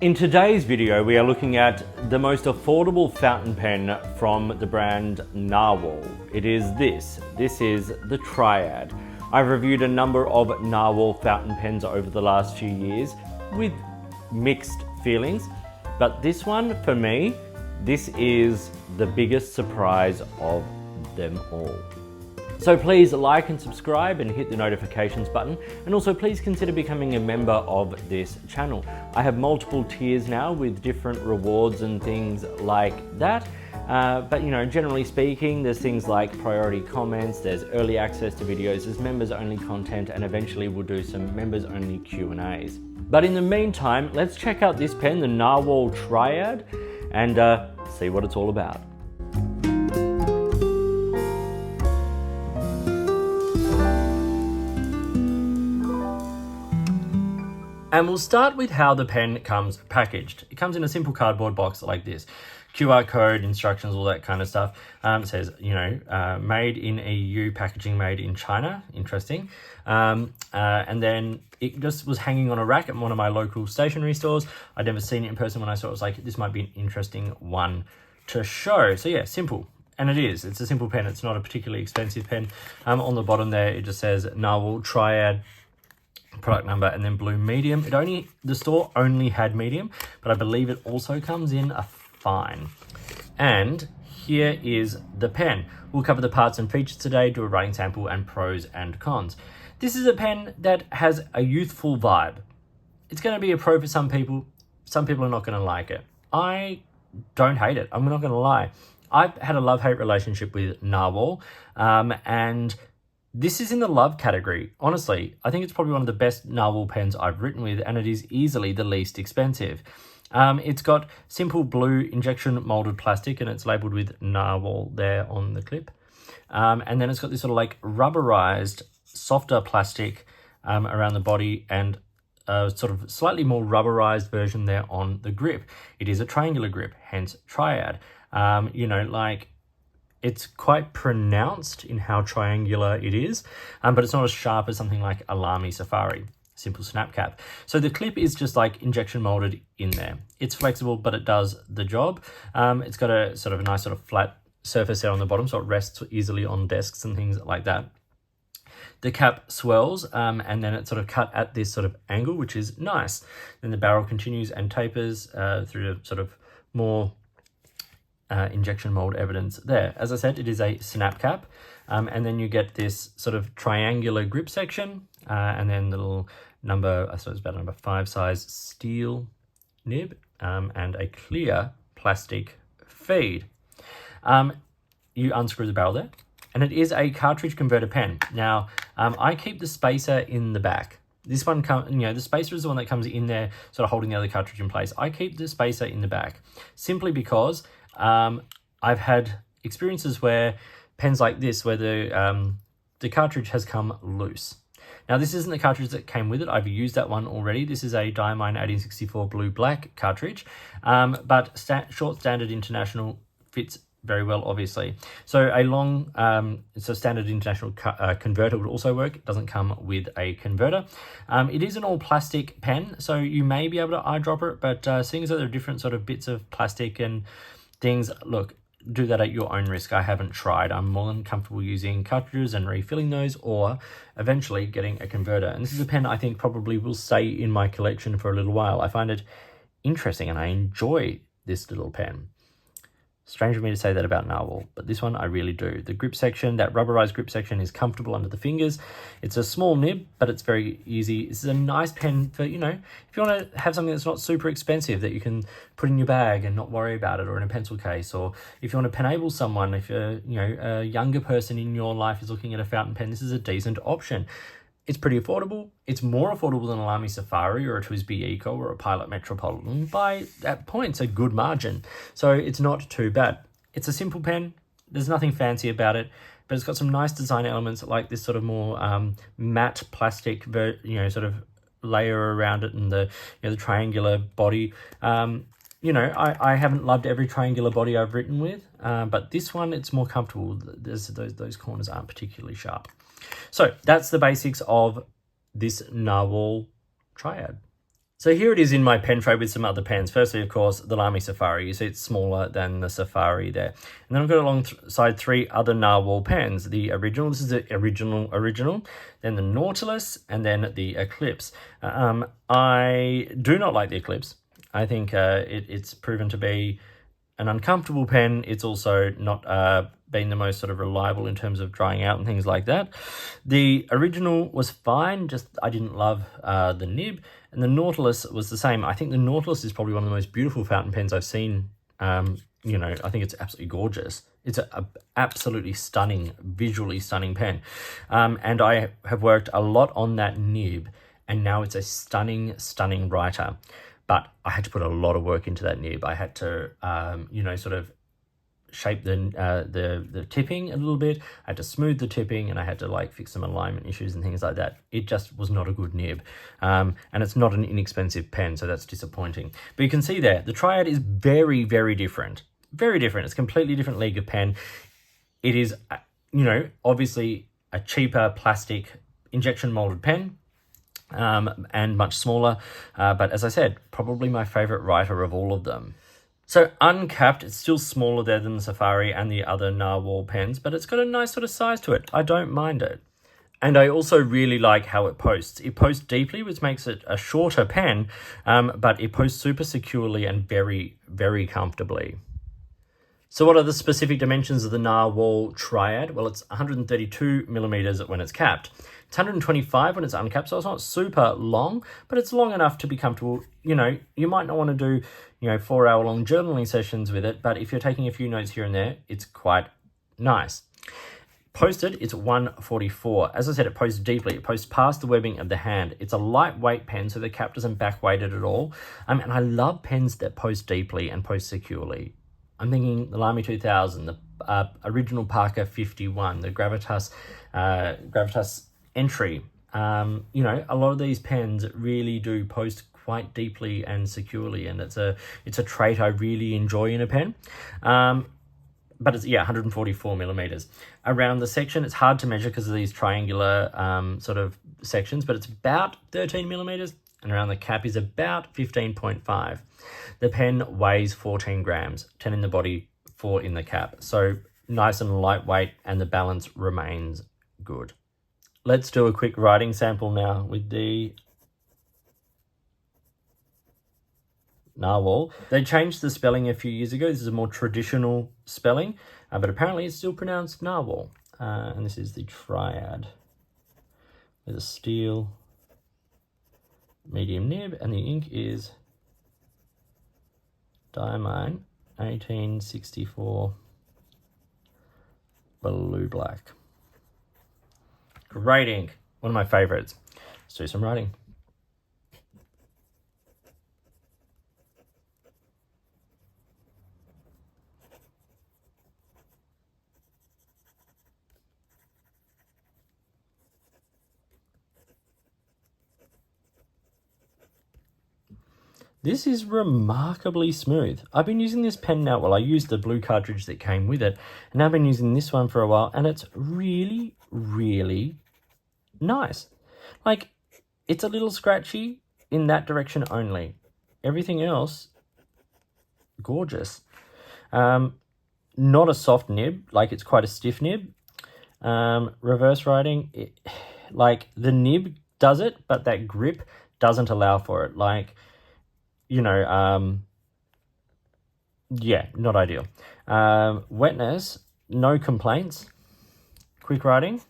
In today's video, we are looking at the most affordable fountain pen from the brand Nahvalur. It is this. This is the Triad. I've reviewed a number of Nahvalur fountain pens over the last few years with mixed feelings, but this one, for me, this is the biggest surprise of them all. So please like and subscribe and hit the notifications button, and also please consider becoming a member of this channel. I have multiple tiers now with different rewards and things like that. But you know, generally speaking, there's things like priority comments, there's early access to videos, there's members only content, and eventually we'll do some members only Q&As. But in the meantime, let's check out this pen, the Nahvalur Triad, and see what it's all about. And we'll start with how the pen comes packaged. It comes in a simple cardboard box like this. QR code, instructions, all that kind of stuff. It says, you know, made in EU, packaging made in China. Interesting. And then it just was hanging on a rack at one of my local stationery stores. I'd never seen it in person. When I saw it, I was like, this might be an interesting one to show. So yeah, simple. And it is. It's a simple pen. It's not a particularly expensive pen. On the bottom there, it just says Nahvalur Triad, product number, and then blue medium. The store only had medium, but I believe it also comes in a fine. And here is the pen. We'll cover the parts and features today, do a writing sample, and pros and cons. This is a pen that has a youthful vibe. It's going to be a pro for some people. Some people are not going to like it. I don't hate it. I'm not going to lie. I've had a love-hate relationship with Nahvalur, and this is in the love category. Honestly, I think it's probably one of the best Nahvalur pens I've written with, and it is easily the least expensive. It's got simple blue injection molded plastic, and it's labeled with Nahvalur there on the clip. And then it's got this sort of like rubberized, softer plastic around the body, and a sort of slightly more rubberized version there on the grip. It is a triangular grip, hence Triad. You know, like, it's quite pronounced in how triangular it is, but it's not as sharp as something like a Lamy Safari, simple snap cap. So the clip is just like injection molded in there. It's flexible, but it does the job. It's got a sort of a nice sort of flat surface there on the bottom, so it rests easily on desks and things like that. The cap swells, and then it's sort of cut at this sort of angle, which is nice. Then the barrel continues and tapers through a sort of more injection mold evidence there. As I said, it is a snap cap, and then you get this sort of triangular grip section, and then the little number, I suppose about number 5 size steel nib, and a clear plastic feed. You unscrew the barrel there, and it is a cartridge converter pen. Now, I keep the spacer in the back. This one, the spacer is the one that comes in there, sort of holding the other cartridge in place. I keep the spacer in the back simply because I've had experiences where pens like this, where the cartridge has come loose. Now, this isn't the cartridge that came with it. I've used that one already. This is a Diamine 1864 blue-black cartridge, but short standard international fits very well, obviously. So a long, standard international converter would also work. It doesn't come with a converter. It is an all-plastic pen, so you may be able to eyedropper it, but seeing as though there are different sort of bits of plastic and things, look, do that at your own risk. I haven't tried. I'm more than comfortable using cartridges and refilling those, or eventually getting a converter. And this is a pen I think probably will stay in my collection for a little while. I find it interesting and I enjoy this little pen. Strange for me to say that about Nahvalur, but this one I really do. The grip section, that rubberized grip section, is comfortable under the fingers. It's a small nib, but it's very easy. This is a nice pen for, you know, if you want to have something that's not super expensive that you can put in your bag and not worry about it, or in a pencil case, or if you want to penable someone, if you're, you know, a younger person in your life is looking at a fountain pen, this is a decent option. It's pretty affordable. It's more affordable than a Lamy Safari or a TWSBI Eco or a Pilot Metropolitan by that point. It's a good margin. So it's not too bad. It's a simple pen. There's nothing fancy about it, but it's got some nice design elements like this sort of more matte plastic, sort of layer around it, and the the triangular body. You know, I haven't loved every triangular body I've written with, but this one, it's more comfortable. Those corners aren't particularly sharp. So that's the basics of this Nahvalur Triad. So here it is in my pen tray with some other pens. Firstly, of course, the Lamy Safari. You see it's smaller than the Safari there. And then I've got alongside three other Narwhal pens. The original, this is the original. Then the Nautilus, and then the Eclipse. I do not like the Eclipse. I think it's proven to be an uncomfortable pen. It's also not been the most sort of reliable in terms of drying out and things like that. The original was fine, just I didn't love the nib. And the Nautilus was the same. I think the Nautilus is probably one of the most beautiful fountain pens I've seen. You know, I think it's absolutely gorgeous. It's a absolutely stunning, visually stunning pen. And I have worked a lot on that nib, and now it's a stunning, stunning writer. But I had to put a lot of work into that nib. I had to, you know, sort of shape the tipping a little bit. I had to smooth the tipping, and I had to like fix some alignment issues and things like that. It just was not a good nib. And it's not an inexpensive pen, so that's disappointing. But you can see there, the Triad is very, very different. Very different. It's a completely different league of pen. It is, you know, obviously a cheaper plastic injection molded pen. And much smaller. But as I said, probably my favorite writer of all of them. So uncapped, it's still smaller there than the Safari and the other Narwhal pens, but it's got a nice sort of size to it. I don't mind it. And I also really like how it posts. It posts deeply, which makes it a shorter pen, but it posts super securely and very, very comfortably. So what are the specific dimensions of the Nahvalur Triad? Well, it's 132 millimeters when it's capped. It's 125 when it's uncapped, so it's not super long, but it's long enough to be comfortable. You know, you might not want to do, you know, 4-hour-long journaling sessions with it, but if you're taking a few notes here and there, it's quite nice. Posted, it's 144. As I said, it posts deeply. It posts past the webbing of the hand. It's a lightweight pen, so the cap doesn't back weight it at all. And I love pens that post deeply and post securely. I'm thinking the Lamy 2000, the original Parker 51, the Gravitas Entry. You know, a lot of these pens really do post quite deeply and securely, and it's a trait I really enjoy in a pen. But it's, yeah, 144 millimeters. Around the section, it's hard to measure because of these triangular sort of sections, but it's about 13 millimeters, and around the cap is about 15.5. The pen weighs 14 grams, 10 in the body, 4 in the cap. So nice and lightweight, and the balance remains good. Let's do a quick writing sample now with the Narwhal. They changed the spelling a few years ago. This is a more traditional spelling, but apparently it's still pronounced Narwhal. And this is the Triad with a steel medium nib, and the ink is Diamine 1864 blue black. Great ink, one of my favorites. Let's do some writing. This is remarkably smooth. I've been using this pen now, well, I used the blue cartridge that came with it, and I've been using this one for a while, and it's really, really nice. Like, it's a little scratchy in that direction only. Everything else, gorgeous. Not a soft nib, like it's quite a stiff nib. Reverse writing, like the nib does it, but that grip doesn't allow for it. Like, you know, yeah, not ideal. Wetness, no complaints. Quick writing.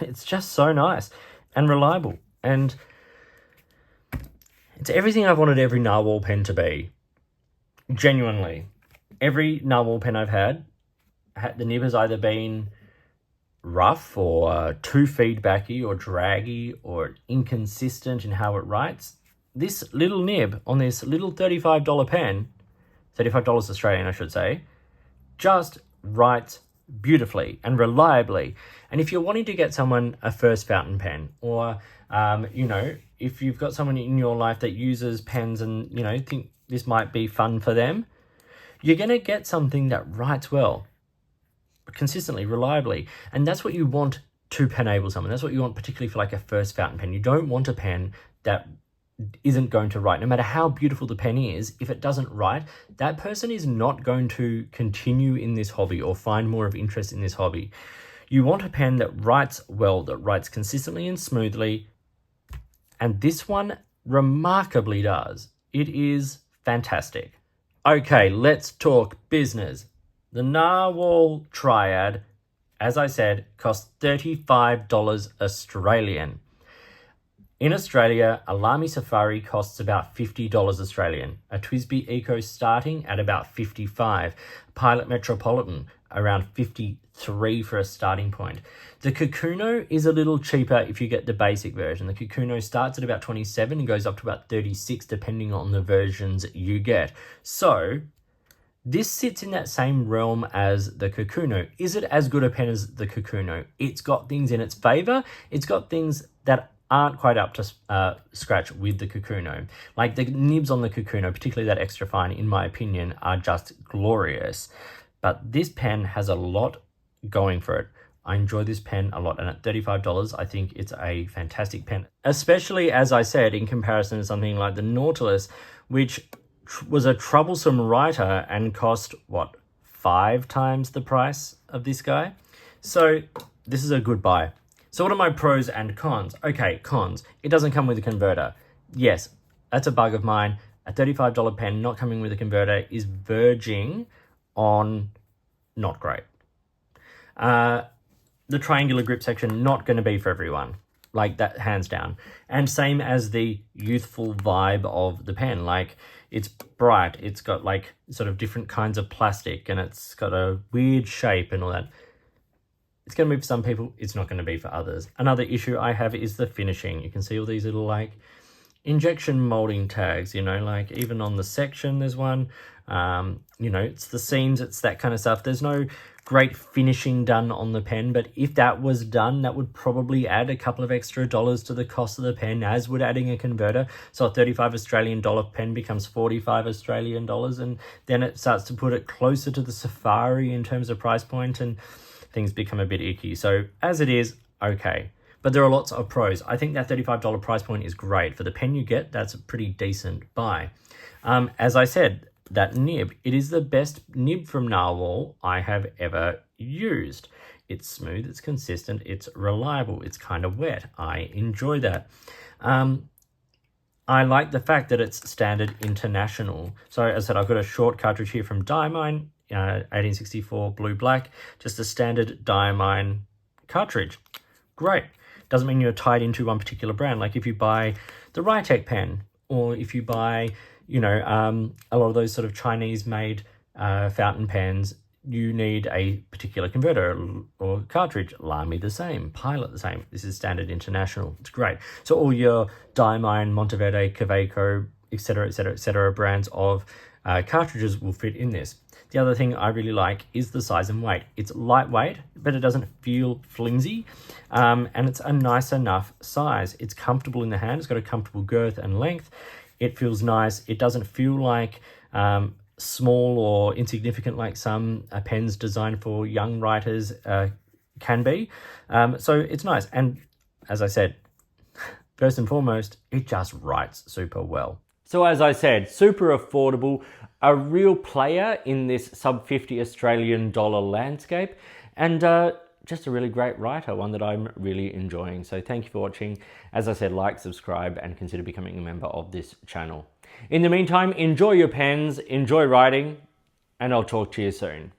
It's just so nice and reliable, and it's everything I've wanted every Narwhal pen to be. Genuinely, every Narwhal pen I've had, the nib has either been rough or too feedbacky or draggy or inconsistent in how it writes. This little nib on this little $35 pen, $35 Australian I should say, just writes beautifully and reliably. And if you're wanting to get someone a first fountain pen, or you know, if you've got someone in your life that uses pens and, you know, think this might be fun for them, you're going to get something that writes well. consistently, reliably. And that's what you want to enable someone. That's what you want, particularly for like a first fountain pen. You don't want a pen that isn't going to write. No matter how beautiful the pen is, if it doesn't write, that person is not going to continue in this hobby or find more of interest in this hobby. You want a pen that writes well, that writes consistently and smoothly, and this one remarkably does. It is fantastic. Okay, let's talk business. The Nahvalur Triad, as I said, costs $35 Australian. In Australia, a Lamy Safari costs about $50 Australian, a TWSBI Eco starting at about $55, Pilot Metropolitan around $53 for a starting point. The Kakuno is a little cheaper if you get the basic version. The Kakuno starts at about $27 and goes up to about $36 depending on the versions you get. So this sits in that same realm as the Kakuno. Is it as good a pen as the Kakuno? It's got things in its favor. It's got things that aren't quite up to scratch with the Kakuno. Like the nibs on the Kakuno, particularly that extra fine, in my opinion, are just glorious. But this pen has a lot going for it. I enjoy this pen a lot, and at $35, I think it's a fantastic pen. Especially, as I said, in comparison to something like the Nautilus, which was a troublesome writer and cost, what, 5 times the price of this guy? So this is a good buy. So what are my pros and cons? Okay, cons. It doesn't come with a converter. Yes, that's a bug of mine. A $35 pen not coming with a converter is verging on not great. The triangular grip section, not going to be for everyone. Like that, hands down. And same as the youthful vibe of the pen. Like, it's bright. It's got like sort of different kinds of plastic, and it's got a weird shape and all that. It's going to be for some people, it's not going to be for others. Another issue I have is the finishing. You can see all these little like injection molding tags, you know, like even on the section there's one. You know, it's the seams, it's that kind of stuff. There's no great finishing done on the pen, but if that was done, that would probably add a couple of extra dollars to the cost of the pen, as would adding a converter. So a $35 Australian pen becomes $45 Australian dollars, and then it starts to put it closer to the Safari in terms of price point, and things become a bit icky. So as it is, okay. But there are lots of pros. I think that $35 price point is great. For the pen you get, that's a pretty decent buy. As I said, that nib, it is the best nib from Nahvalur I have ever used. It's smooth, it's consistent, it's reliable, it's kind of wet. I enjoy that. I like the fact that it's standard international. So as I said, I've got a short cartridge here from Diamine, 1864 blue black, just a standard Diamine cartridge. Great. Doesn't mean you're tied into one particular brand. Like if you buy the Rytec pen, or if you buy, you know, a lot of those sort of Chinese made fountain pens, you need a particular converter or cartridge. Lamy the same, Pilot the same. This is standard international. It's great. So all your Diamine, Monteverde, Kaweco, etc. brands of cartridges will fit in this. The other thing I really like is the size and weight. It's lightweight, but it doesn't feel flimsy, and it's a nice enough size. It's comfortable in the hand. It's got a comfortable girth and length. It feels nice. It doesn't feel like small or insignificant like some pens designed for young writers can be. So it's nice. And as I said, first and foremost, it just writes super well. So as I said, super affordable, a real player in this sub $50 Australian dollar landscape, and just a really great writer, one that I'm really enjoying. So thank you for watching. As I said, like, subscribe, and consider becoming a member of this channel. In the meantime, enjoy your pens, enjoy writing, and I'll talk to you soon.